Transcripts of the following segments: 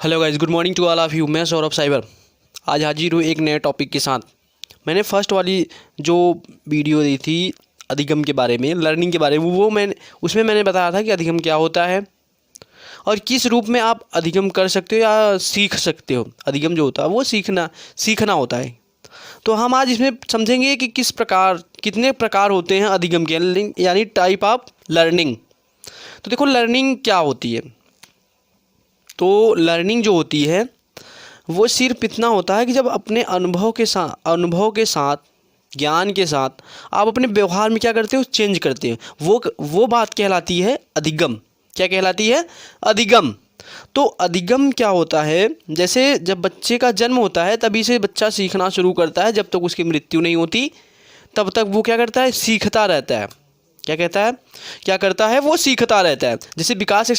Hello guys, good morning to all of you. मैं Saurabh cyber आज हाजिर हूँ एक नए टॉपिक के साथ। मैंने फर्स्ट वाली जो वीडियो दी थी अधिगम के बारे में, लर्निंग के बारे में, वो मैंने बताया था कि अधिगम क्या होता है और किस रूप में आप अधिगम कर सकते हो या सीख सकते हो। अधिगम जो होता है वो सीखना होता है। तो हम आज इसमें समझेंगे कि कितने प्रकार होते हैं अधिगम के, यानी टाइप ऑफ लर्निंग। तो देखो, लर्निंग क्या होती है। तो लर्निंग जो होती है वो सिर्फ इतना होता है कि जब अपने अनुभव के साथ ज्ञान के साथ आप अपने व्यवहार में क्या करते हो, चेंज करते हो। वो बात कहलाती है अधिगम। क्या कहलाती है? अधिगम। तो अधिगम क्या होता है, जैसे जब बच्चे का जन्म होता है तभी से बच्चा सीखना शुरू करता है। जब तक उसकी मृत्यु नहीं होती तब तक वो क्या करता है, सीखता रहता है। क्या करता है, वो सीखता रहता है। जैसे विकास एक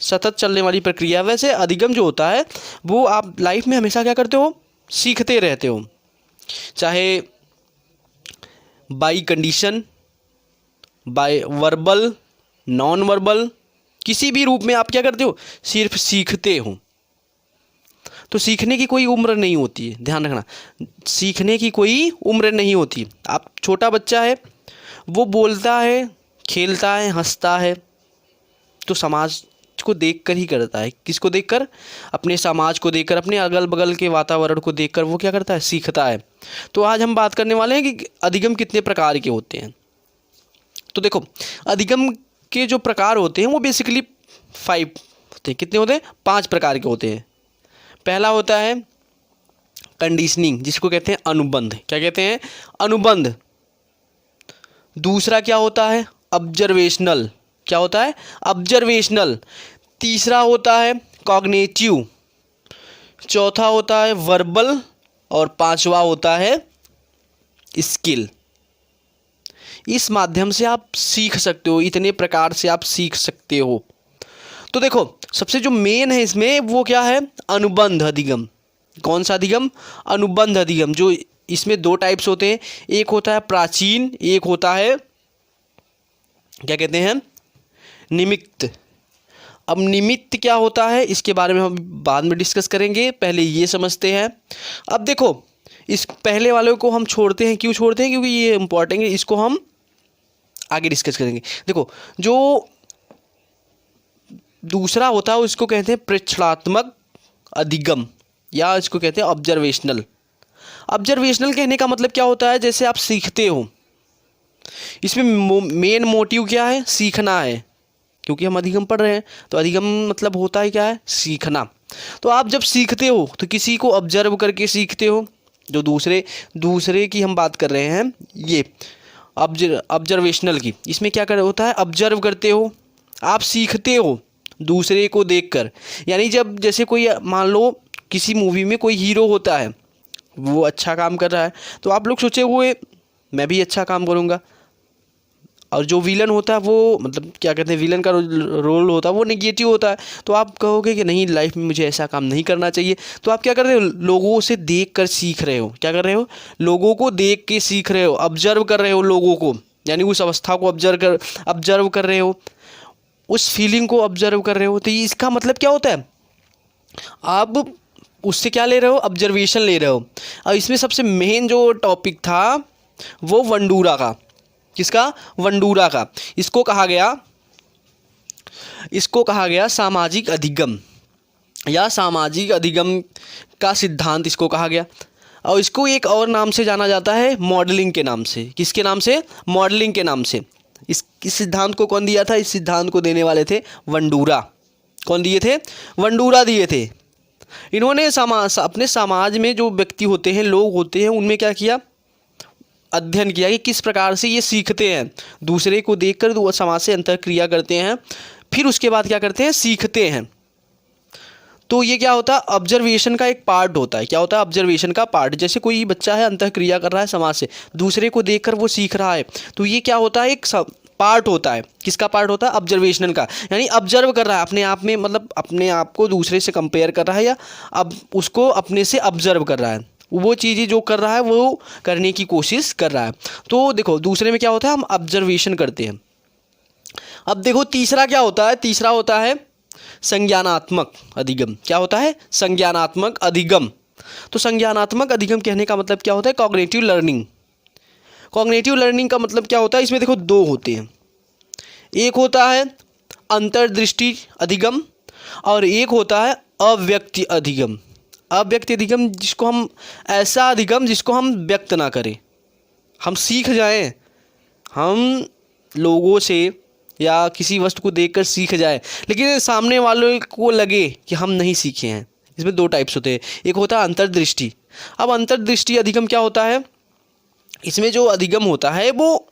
सतत चलने वाली प्रक्रिया, वैसे अधिगम जो होता है वो आप लाइफ में हमेशा क्या करते हो, सीखते रहते हो। चाहे by condition, by verbal, non verbal, किसी भी रूप में आप क्या करते हो, सिर्फ सीखते हो। तो सीखने की कोई उम्र नहीं होती है, ध्यान रखना। सीखने की कोई उम्र नहीं होती। आप छोटा बच्चा है, वो बोलता है, खेलता है, हंसता है, तो समाज को देखकर ही करता है। किसको देखकर? अपने समाज को देखकर, अपने अगल बगल के वातावरण को देखकर वो क्या करता है, सीखता है। तो आज हम बात करने वाले हैं कि अधिगम कितने प्रकार के होते हैं। तो देखो, अधिगम के जो प्रकार होते हैं वो बेसिकली 5 होते हैं। कितने होते हैं? 5 प्रकार के होते हैं। पहला होता है कंडीशनिंग, जिसको कहते हैं अनुबंध। क्या कहते हैं? अनुबंध। दूसरा क्या होता है? ऑब्जर्वेशनल। क्या होता है? ऑब्जर्वेशनल। तीसरा होता है कॉग्निटिव। चौथा होता है वर्बल। और पांचवा होता है स्किल। इस माध्यम से आप सीख सकते हो, इतने प्रकार से आप सीख सकते हो। तो देखो, सबसे जो मेन है इसमें वो क्या है, अनुबंध अधिगम। कौन सा अधिगम? अनुबंध अधिगम। जो इसमें 2 टाइप्स होते हैं, एक होता है प्राचीन, एक होता है क्या कहते हैं, निमित्त। अब निमित्त क्या होता है इसके बारे में हम बाद में डिस्कस करेंगे, पहले ये समझते हैं। अब देखो, इस पहले वाले को हम छोड़ते हैं। क्यों छोड़ते हैं? क्योंकि ये इंपॉर्टेंट है, इसको हम आगे डिस्कस करेंगे। देखो, जो दूसरा होता है उसको कहते हैं प्रेक्षणात्मक अधिगम, या इसको कहते हैं ऑब्जर्वेशनल। ऑब्जर्वेशनल कहने का मतलब क्या होता है, जैसे आप सीखते हो, इसमें मेन मोटिव क्या है, सीखना है। क्योंकि हम अधिगम पढ़ रहे हैं, तो अधिगम मतलब होता है क्या है, सीखना। तो आप जब सीखते हो तो किसी को ऑब्जर्व करके सीखते हो। जो दूसरे की हम बात कर रहे हैं, ये ऑब्जर्वेशनल की, इसमें क्या कर होता है, ऑब्जर्व करते हो, आप सीखते हो दूसरे को देखकर। यानी जब जैसे कोई, मान लो किसी मूवी में कोई हीरो होता है, वो अच्छा काम कर रहा है, तो आप लोग सोचे हुए मैं भी अच्छा काम करूँगा। और जो विलन होता है वो, मतलब क्या कहते हैं, विलन का रोल होता है वो नेगेटिव होता है, तो आप कहोगे कि नहीं, लाइफ में मुझे ऐसा काम नहीं करना चाहिए। तो आप क्या कर रहे हो, लोगों से देख कर सीख रहे हो। क्या कर रहे हो? लोगों को देख के सीख रहे हो, ऑब्जर्व कर रहे हो लोगों को, यानी उस अवस्था को ऑब्जर्व कर रहे हो, उस फीलिंग को ऑब्जर्व कर रहे हो। तो इसका मतलब क्या होता है, आप उससे क्या ले रहे हो, ऑब्जर्वेशन ले रहे हो। और इसमें सबसे मेन जो टॉपिक था वो वंडूरा का। किसका? वंडूरा का। इसको कहा गया सामाजिक अधिगम, या सामाजिक अधिगम का सिद्धांत इसको कहा गया। और इसको एक और नाम से जाना जाता है, मॉडलिंग के नाम से। किसके नाम से? मॉडलिंग के नाम से। इस सिद्धांत को कौन दिया था? इस सिद्धांत को देने वाले थे वंडूरा। कौन दिए थे? वंडूरा दिए थे। इन्होंने अपने समाज में जो व्यक्ति होते हैं, लोग होते हैं, उनमें क्या किया, अध्ययन किया कि किस प्रकार से ये सीखते हैं। दूसरे को देखकर वो समाज से अंतःक्रिया करते हैं, फिर उसके बाद क्या करते हैं, सीखते हैं। तो ये क्या होता है, ऑब्जर्वेशन का एक पार्ट होता है। क्या होता है? ऑब्जर्वेशन का पार्ट। जैसे कोई बच्चा है, अंतःक्रिया कर रहा है समाज से, दूसरे को देखकर वो सीख रहा है, तो ये क्या होता है, एक पार्ट होता है। किसका पार्ट होता है? ऑब्जर्वेशन का। यानी ऑब्जर्व कर रहा है अपने आप में, मतलब अपने आप को दूसरे से कंपेयर कर रहा है, या अब उसको अपने से ऑब्जर्व कर रहा है। वो चीज़ें जो कर रहा है वो करने की कोशिश कर रहा है। तो देखो, दूसरे में क्या होता है, हम ऑब्जर्वेशन करते हैं। अब देखो तीसरा क्या होता है, तीसरा होता है संज्ञानात्मक अधिगम। क्या होता है? संज्ञानात्मक अधिगम। तो संज्ञानात्मक अधिगम कहने का मतलब क्या होता है? Cognitive learning. कॉग्निटिव लर्निंग का मतलब क्या होता है? इसमें देखो दो होते हैं, एक होता है अंतर्दृष्टि अधिगम और एक होता है अव्यक्ति अधिगम। अव्यक्ति अधिगम जिसको हम, ऐसा अधिगम जिसको हम व्यक्त ना करें, हम सीख जाएं, हम लोगों से या किसी वस्तु को देखकर सीख जाए लेकिन सामने वालों को लगे कि हम नहीं सीखे हैं। इसमें दो टाइप्स होते हैं, एक होता है अंतर्दृष्टि। अब अंतर्दृष्टि अधिगम क्या होता है? इसमें जो अधिगम होता है वो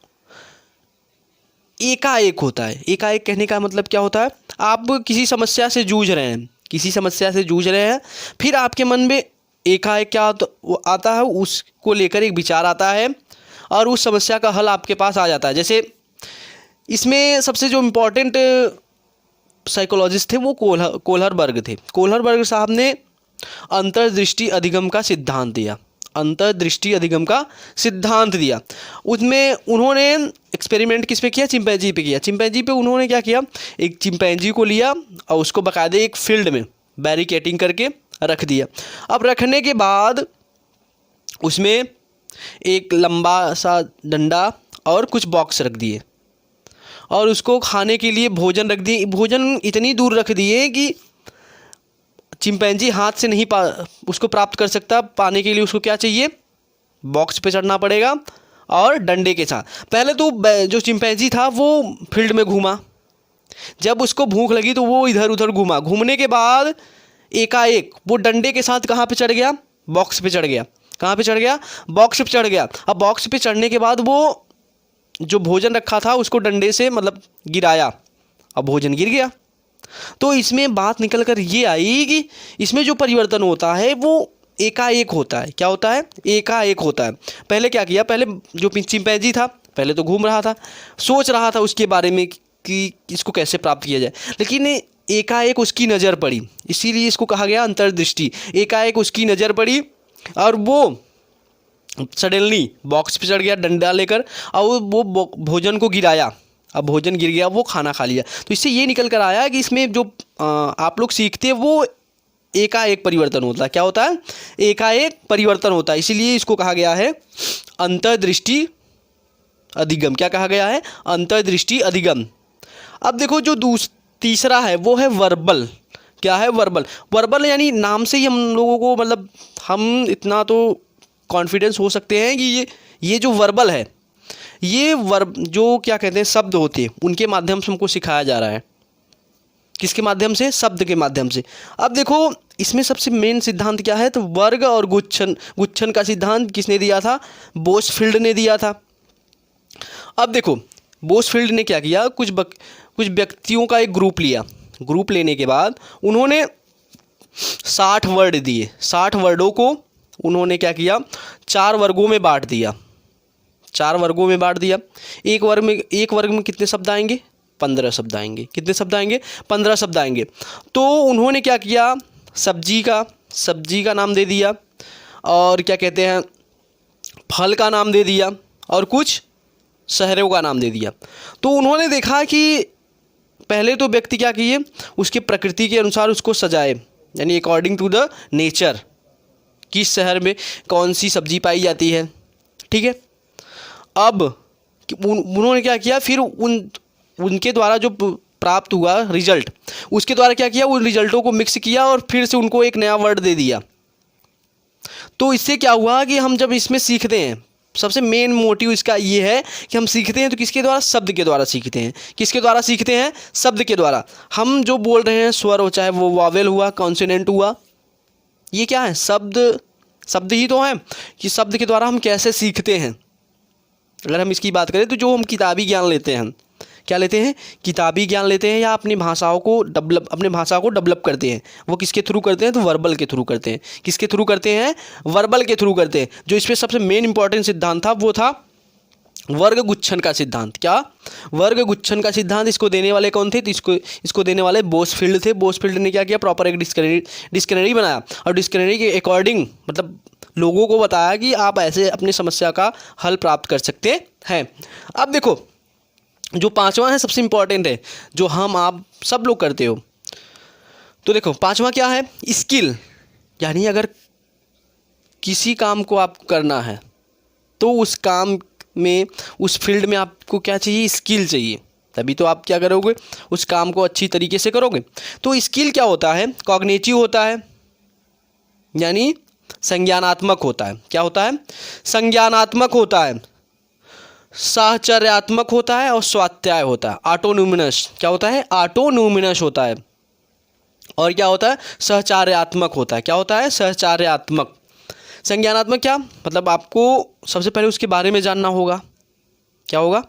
एकाएक होता है। एकाएक कहने का मतलब क्या होता है? आप किसी समस्या से जूझ रहे हैं, किसी समस्या से जूझ रहे हैं, फिर आपके मन में एकाएक क्या आता है, उसको लेकर एक विचार आता है और उस समस्या का हल आपके पास आ जाता है। जैसे इसमें सबसे जो इम्पोर्टेंट साइकोलॉजिस्ट थे वो कोहलरबर्ग थे। कोहलरबर्ग साहब ने अंतर्दृष्टि अधिगम का सिद्धांत दिया, अंतर्दृष्टि अधिगम का सिद्धांत दिया। उसमें उन्होंने एक्सपेरिमेंट किस पे किया? चिंपैंजी पे किया। चिंपैंजी पे उन्होंने क्या किया? एक चिंपैंजी को लिया और उसको बाकायदे एक फील्ड में बैरिकेटिंग करके रख दिया। अब रखने के बाद उसमें एक लंबा सा डंडा और कुछ बॉक्स रख दिए और उसको खाने के लिए भोजन रख दिए। भोजन इतनी दूर रख दिए कि चिंपैंजी हाथ से नहीं उसको प्राप्त कर सकता। पाने के लिए उसको क्या चाहिए? बॉक्स पे चढ़ना पड़ेगा और डंडे के साथ। पहले तो जो चिंपैंजी था वो फील्ड में घूमा, जब उसको भूख लगी तो वो इधर उधर घूमा। घूमने के बाद एकाएक वो डंडे के साथ कहाँ पे चढ़ गया? बॉक्स पे चढ़ गया। कहाँ पे चढ़ गया? बॉक्स पे चढ़ गया। अब बॉक्स पे चढ़ने के बाद वो जो भोजन रखा था उसको डंडे से मतलब गिराया, अब भोजन गिर गया। तो इसमें बात निकल कर ये आई कि इसमें जो परिवर्तन होता है वो एकाएक होता है। क्या होता है? एकाएक होता है। पहले क्या किया? पहले जो चिंपैंजी था पहले तो घूम रहा था, सोच रहा था उसके बारे में कि इसको कैसे प्राप्त किया जाए, लेकिन एकाएक उसकी नज़र पड़ी, इसीलिए इसको कहा गया अंतर्दृष्टि। एकाएक उसकी नज़र पड़ी और वो सडनली बॉक्स पे चढ़ गया डंडा लेकर और वो भोजन को गिराया। अब भोजन गिर गया, वो खाना खा लिया। तो इससे ये निकल कर आया कि इसमें जो आप लोग सीखते हैं वो एकाएक परिवर्तन होता है। क्या होता है? एकाएक परिवर्तन होता है। इसीलिए इसको कहा गया है अंतर्दृष्टि अधिगम। क्या कहा गया है? अंतर्दृष्टि अधिगम। अब देखो जो तीसरा है वो है वर्बल। क्या है? वर्बल। वर्बल यानी नाम से ही हम लोगों को मतलब हम इतना तो कॉन्फिडेंस हो सकते हैं कि ये जो वर्बल है, ये जो क्या कहते हैं शब्द होते हैं उनके माध्यम से हमको सिखाया जा रहा है। किसके माध्यम से? शब्द के माध्यम से। अब देखो इसमें सबसे मेन सिद्धांत क्या है? तो वर्ग और गुच्छन का सिद्धांत किसने दिया था? बोसफील्ड ने दिया था। अब देखो बोसफील्ड ने क्या किया? कुछ व्यक्तियों का एक ग्रुप लिया। ग्रुप लेने के बाद उन्होंने 60 वर्ड दिए। 60 वर्डों को उन्होंने क्या किया? 4 वर्गों में बांट दिया। 4 वर्गों में बांट दिया। एक वर्ग में कितने शब्द आएंगे? 15 शब्द आएंगे। कितने शब्द आएंगे? 15 शब्द आएंगे। तो उन्होंने क्या किया? सब्जी का नाम दे दिया और क्या कहते हैं फल का नाम दे दिया और कुछ शहरों का नाम दे दिया। तो उन्होंने देखा कि पहले तो व्यक्ति क्या किए? उसके प्रकृति के अनुसार उसको सजाए, यानी अकॉर्डिंग टू द नेचर, किस शहर में कौन सी सब्जी पाई जाती है। ठीक है। अब उन्होंने क्या किया? फिर उनके द्वारा जो प्राप्त हुआ रिजल्ट, उसके द्वारा क्या किया? उन रिजल्टों को मिक्स किया और फिर से उनको एक नया वर्ड दे दिया। तो इससे क्या हुआ कि हम जब इसमें सीखते हैं, सबसे मेन मोटिव इसका ये है कि हम सीखते हैं तो किसके द्वारा? शब्द के द्वारा सीखते हैं। किसके द्वारा सीखते हैं? शब्द के द्वारा। हम जो बोल रहे हैं स्वर हो, चाहे वो वावेल हुआ, कॉन्सोनेंट हुआ, ये क्या है? शब्द ही तो है कि शब्द के द्वारा हम कैसे सीखते हैं। अगर हम इसकी बात करें तो जो हम किताबी ज्ञान लेते हैं, क्या लेते हैं? किताबी ज्ञान लेते हैं या अपनी भाषा को डेवलप करते हैं, वो किसके थ्रू करते हैं? तो वर्बल के थ्रू करते हैं। किसके थ्रू करते हैं? वर्बल के थ्रू करते हैं। जो इस पर सबसे मेन इंपॉर्टेंट सिद्धांत था वो था वर्ग गुच्छन का सिद्धांत। क्या? वर्ग गुच्छन का सिद्धांत। इसको देने वाले कौन थे? तो इसको देने वाले बोसफील्ड थे। बोसफील्ड ने क्या किया? प्रॉपर एक डिक्शनरी बनाया और डिक्शनरी के अकॉर्डिंग मतलब लोगों को बताया कि आप ऐसे अपनी समस्या का हल प्राप्त कर सकते हैं। अब देखो जो 5वां है सबसे इम्पॉर्टेंट है, जो हम आप सब लोग करते हो, तो देखो पांचवा क्या है, स्किल, यानी अगर किसी काम को आपको करना है तो उस काम में, उस फील्ड में आपको क्या चाहिए, स्किल चाहिए, तभी तो आप क्या करोगे, उस काम को अच्छी तरीके से करोगे। तो स्किल क्या होता है, कॉग्निटिव होता है, यानी संज्ञानात्मक होता है। क्या होता है, संज्ञानात्मक होता है, साहचर्यात्मक होता है और स्वाध्याय होता है। ऑटोनोमिनस क्या होता है, ऑटोनोमिनस होता है। और क्या होता है, सहचार्यात्मक होता है। क्या होता है, सहचार्यात्मक। संज्ञानात्मक क्या मतलब, आपको सबसे पहले उसके बारे में जानना होगा। क्या होगा,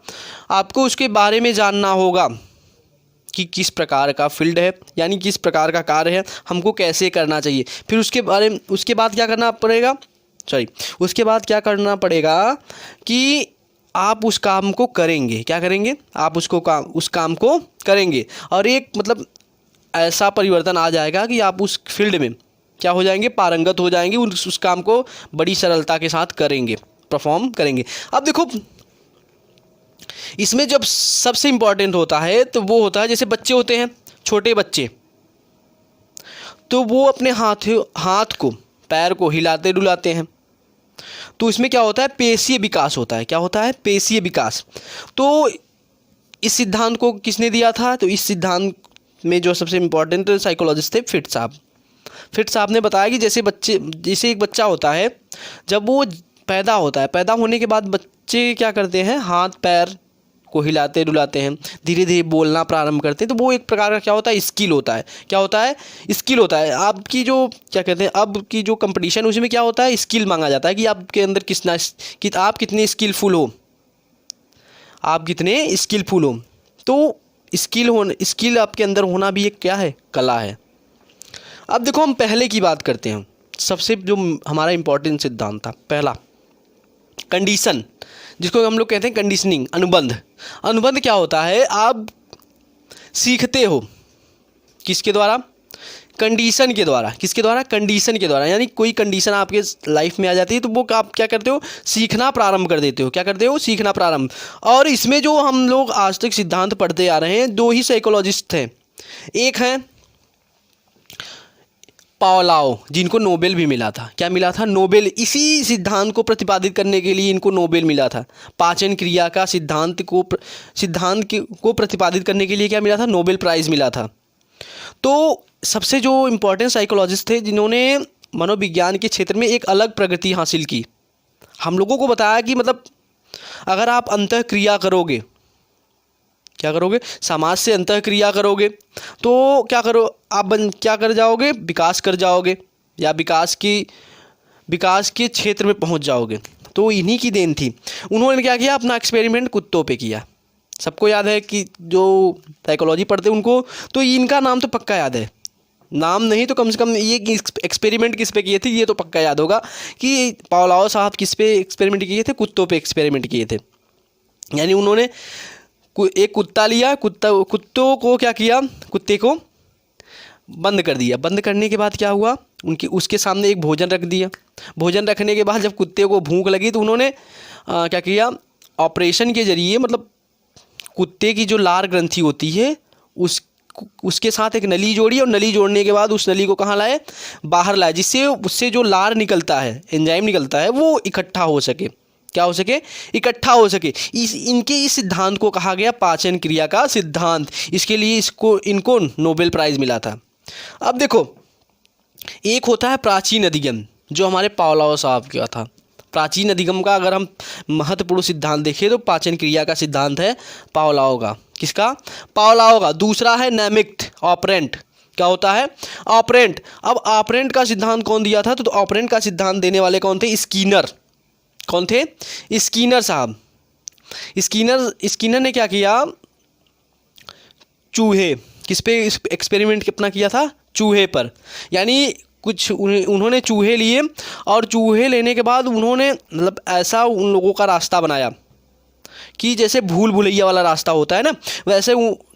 आपको उसके बारे में जानना होगा कि किस प्रकार का फील्ड है, यानी किस प्रकार का कार्य है, हमको कैसे करना चाहिए। फिर उसके बाद क्या करना पड़ेगा, उसके बाद क्या करना पड़ेगा कि आप उस काम को करेंगे। क्या करेंगे, आप उस काम को करेंगे, और एक मतलब ऐसा परिवर्तन आ जाएगा कि आप उस फील्ड में क्या हो जाएंगे, पारंगत हो जाएंगे, उस काम को बड़ी सरलता के साथ करेंगे, परफॉर्म करेंगे। अब देखो इसमें जब सबसे इम्पॉर्टेंट होता है तो वो होता है, जैसे बच्चे होते हैं, छोटे बच्चे, तो वो अपने हाथ को, पैर को हिलाते डुलाते हैं, तो इसमें क्या होता है, पेशीय विकास होता है। क्या होता है, पेशीय विकास। तो इस सिद्धांत को किसने दिया था, तो इस सिद्धांत में जो सबसे इम्पोर्टेंट साइकोलॉजिस्ट थे फिट साहब ने बताया कि जैसे एक बच्चा होता है, जब वो पैदा होता है, पैदा होने के बाद बच्चे क्या करते हैं, हाथ पैर को हिलाते डुलाते हैं, धीरे धीरे बोलना प्रारंभ करते हैं, तो वो एक प्रकार का क्या होता है, स्किल होता है। क्या होता है, स्किल होता है। आपकी जो क्या कहते हैं, अब की जो कंपटीशन, उसमें क्या होता है, स्किल मांगा जाता है कि आपके अंदर आप कितने स्किलफुल हो, आप कितने स्किलफुल हो। तो स्किल आपके अंदर होना भी एक क्या है, कला है। अब देखो हम पहले की बात करते हैं, सबसे जो हमारा इम्पोर्टेंट सिद्धांत था पहला, कंडीशन, जिसको हम लोग कहते हैं कंडीशनिंग, अनुबंध क्या होता है, आप सीखते हो किसके द्वारा, कंडीशन के द्वारा। किसके द्वारा, कंडीशन के द्वारा, यानी कोई कंडीशन आपके लाइफ में आ जाती है तो वो आप क्या करते हो, सीखना प्रारंभ कर देते हो। क्या करते हो, सीखना प्रारंभ। और इसमें जो हम लोग आज तक सिद्धांत पढ़ते आ रहे हैं, दो ही साइकोलॉजिस्ट थे, एक हैं पावलोव, जिनको नोबेल भी मिला था। क्या मिला था, नोबेल। इसी सिद्धांत को प्रतिपादित करने के लिए इनको नोबेल मिला था। पाचन क्रिया का सिद्धांत को प्रतिपादित करने के लिए क्या मिला था, नोबेल प्राइज़ मिला था। तो सबसे जो इम्पोर्टेंट साइकोलॉजिस्ट थे जिन्होंने मनोविज्ञान के क्षेत्र में एक अलग प्रगति हासिल की, हम लोगों को बताया कि मतलब अगर आप अंतःक्रिया करोगे, क्या करोगे, समाज से अंतःक्रिया करोगे, तो क्या क्या कर जाओगे, विकास कर जाओगे, या विकास के क्षेत्र में पहुंच जाओगे। तो इन्हीं की देन थी। उन्होंने क्या किया, अपना एक्सपेरिमेंट कुत्तों पे किया। सबको याद है कि जो साइकोलॉजी पढ़ते हैं उनको तो इनका नाम तो पक्का याद है, नाम नहीं तो कम से कम ये एक्सपेरिमेंट किस पे किए थे ये तो पक्का याद होगा कि पावलोव साहब किस पे एक्सपेरिमेंट किए थे, कुत्तों पे एक्सपेरिमेंट किए थे। यानी उन्होंने एक कुत्ता लिया, कुत्तों को क्या किया, कुत्ते को बंद कर दिया। बंद करने के बाद क्या हुआ, उसके सामने एक भोजन रख दिया। भोजन रखने के बाद जब कुत्ते को भूख लगी तो उन्होंने क्या किया, ऑपरेशन के जरिए, मतलब कुत्ते की जो लार ग्रंथि होती है उसके साथ एक नली जोड़ी, और नली जोड़ने के बाद उस नली को कहाँ लाए, बाहर लाए, जिससे उससे जो लार निकलता है, एंजाइम निकलता है, वो इकट्ठा हो सके। क्या हो सके, इकट्ठा हो सके। इस सिद्धांत को कहा गया पाचन क्रिया का सिद्धांत। इसके लिए इनको नोबेल प्राइज़ मिला था। अब देखो एक होता है प्राचीन अधिगम, जो हमारे पावलोव साहब का था। प्राचीन अधिगम का अगर हम महत्वपूर्ण सिद्धांत देखें तो पाचन क्रिया का सिद्धांत है पावलोव का। किसका, पावलोव का। दूसरा है नैमिक्ट, ऑपरेंट। क्या होता है, ऑपरेंट। अब ऑपरेंट का सिद्धांत कौन दिया था, तो ऑपरेंट का सिद्धांत देने वाले कौन थे, स्किनर। कौन थे, स्किनर साहब। स्किनर ने क्या किया, चूहे, किस पे एक्सपेरिमेंट अपना किया था, चूहे पर। यानी कुछ उन्होंने चूहे लिए, और चूहे लेने के बाद उन्होंने मतलब ऐसा उन लोगों का रास्ता बनाया कि जैसे भूल भुलैया वाला रास्ता होता है ना, वैसे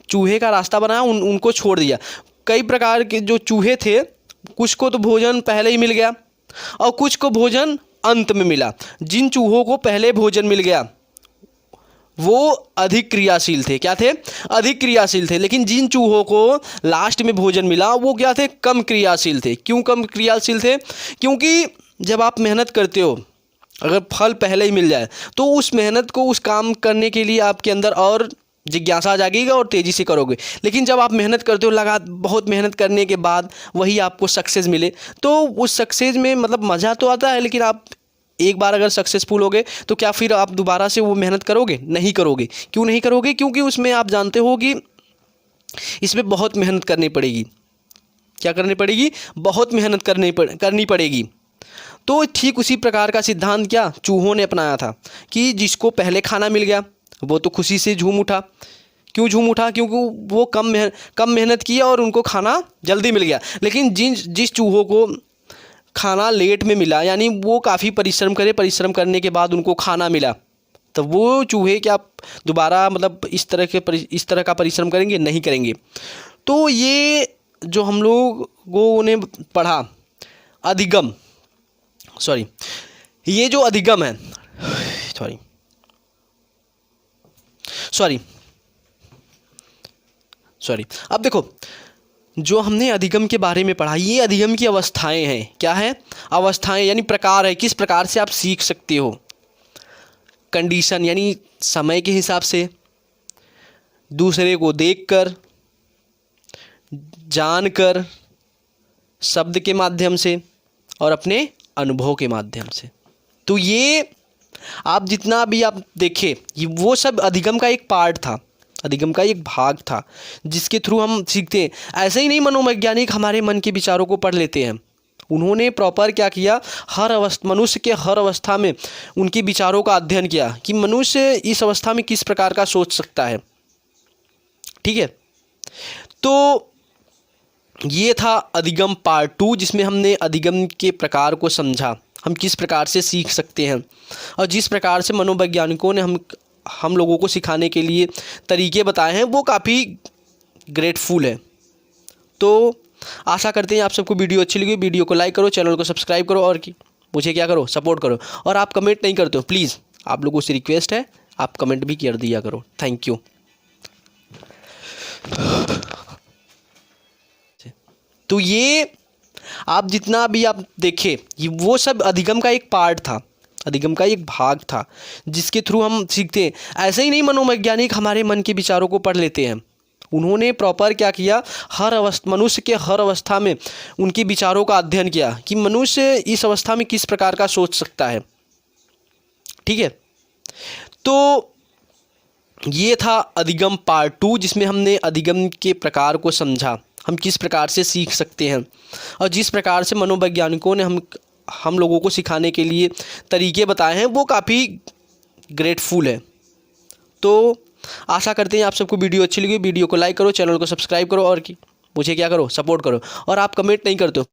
चूहे का रास्ता बनाया, उनको छोड़ दिया। कई प्रकार के जो चूहे थे, कुछ को तो भोजन पहले ही मिल गया और कुछ को भोजन अंत में मिला। जिन चूहों को पहले भोजन मिल गया वो अधिक क्रियाशील थे। क्या थे? अधिक क्रियाशील थे। लेकिन जिन चूहों को लास्ट में भोजन मिला वो क्या थे? कम क्रियाशील थे। क्यों कम क्रियाशील थे? क्योंकि जब आप मेहनत करते हो, अगर फल पहले ही मिल जाए तो उस मेहनत को, उस काम करने के लिए आपके अंदर और जिज्ञासा जागेगा और तेज़ी से करोगे। लेकिन जब आप मेहनत करते हो, बहुत मेहनत करने के बाद वही आपको सक्सेस मिले, तो उस सक्सेस में मतलब मज़ा तो आता है, लेकिन आप एक बार अगर सक्सेसफुल हो गए तो क्या फिर आप दोबारा से वो मेहनत करोगे? नहीं करोगे। क्यों नहीं करोगे? क्योंकि उसमें आप जानते हो कि इसमें बहुत मेहनत करनी पड़ेगी। क्या करनी पड़ेगी? बहुत मेहनत करनी पड़ेगी। तो ठीक उसी प्रकार का सिद्धांत क्या चूहों ने अपनाया था कि जिसको पहले खाना मिल गया वो तो खुशी से झूम उठा। क्यों झूम उठा? क्योंकि वो कम मेहनत किया और उनको खाना जल्दी मिल गया। लेकिन जिस चूहों को खाना लेट में मिला, यानी वो काफ़ी परिश्रम परिश्रम करने के बाद उनको खाना मिला, तो वो चूहे क्या दोबारा मतलब इस तरह का परिश्रम करेंगे? नहीं करेंगे। तो ये जो हम लोगों ने पढ़ा अधिगम, ये जो अधिगम है, अब देखो, जो हमने अधिगम के बारे में पढ़ा, ये अधिगम की अवस्थाएं हैं। क्या है? अवस्थाएं यानी प्रकार है, किस प्रकार से आप सीख सकते हो। कंडीशन यानी समय के हिसाब से, दूसरे को देखकर, जानकर, शब्द के माध्यम से और अपने अनुभव के माध्यम से। तो ये आप जितना भी आप देखें, ये वो सब अधिगम का एक पार्ट था, अधिगम का एक भाग था जिसके थ्रू हम सीखते हैं। ऐसे ही नहीं मनोवैज्ञानिक हमारे मन के विचारों को पढ़ लेते हैं। उन्होंने प्रॉपर क्या किया, मनुष्य के हर अवस्था में उनके विचारों का अध्ययन किया कि मनुष्य इस अवस्था में किस प्रकार का सोच सकता है। ठीक है, तो ये था अधिगम पार्ट 2, जिसमें हमने अधिगम के प्रकार को समझा, हम किस प्रकार से सीख सकते हैं, और जिस प्रकार से मनोवैज्ञानिकों ने हम लोगों को सिखाने के लिए तरीके बताए हैं वो काफ़ी ग्रेटफुल है। तो आशा करते हैं आप सबको वीडियो अच्छी लगी। वीडियो को लाइक करो, चैनल को सब्सक्राइब करो और मुझे क्या करो, सपोर्ट करो। और आप कमेंट नहीं करते हो, प्लीज़ आप लोगों से रिक्वेस्ट है, आप कमेंट भी कर दिया करो। Thank you. तो ये आप जितना भी आप देखें, ये वो सब अधिगम का एक पार्ट था, अधिगम का एक भाग था जिसके थ्रू हम सीखते हैं। ऐसे ही नहीं मनोवैज्ञानिक हमारे मन के विचारों को पढ़ लेते हैं। उन्होंने प्रॉपर क्या किया, मनुष्य के हर अवस्था में उनके विचारों का अध्ययन किया कि मनुष्य इस अवस्था में किस प्रकार का सोच सकता है। ठीक है, तो ये था अधिगम पार्ट 2, जिसमें हमने अधिगम के प्रकार को समझा, हम किस प्रकार से सीख सकते हैं, और जिस प्रकार से मनोवैज्ञानिकों ने हम लोगों को सिखाने के लिए तरीके बताए हैं वो काफ़ी ग्रेटफुल है। तो आशा करते हैं आप सबको वीडियो अच्छी लगी। वीडियो को लाइक करो, चैनल को सब्सक्राइब करो और मुझे क्या करो, सपोर्ट करो। और आप कमेंट नहीं करते हो।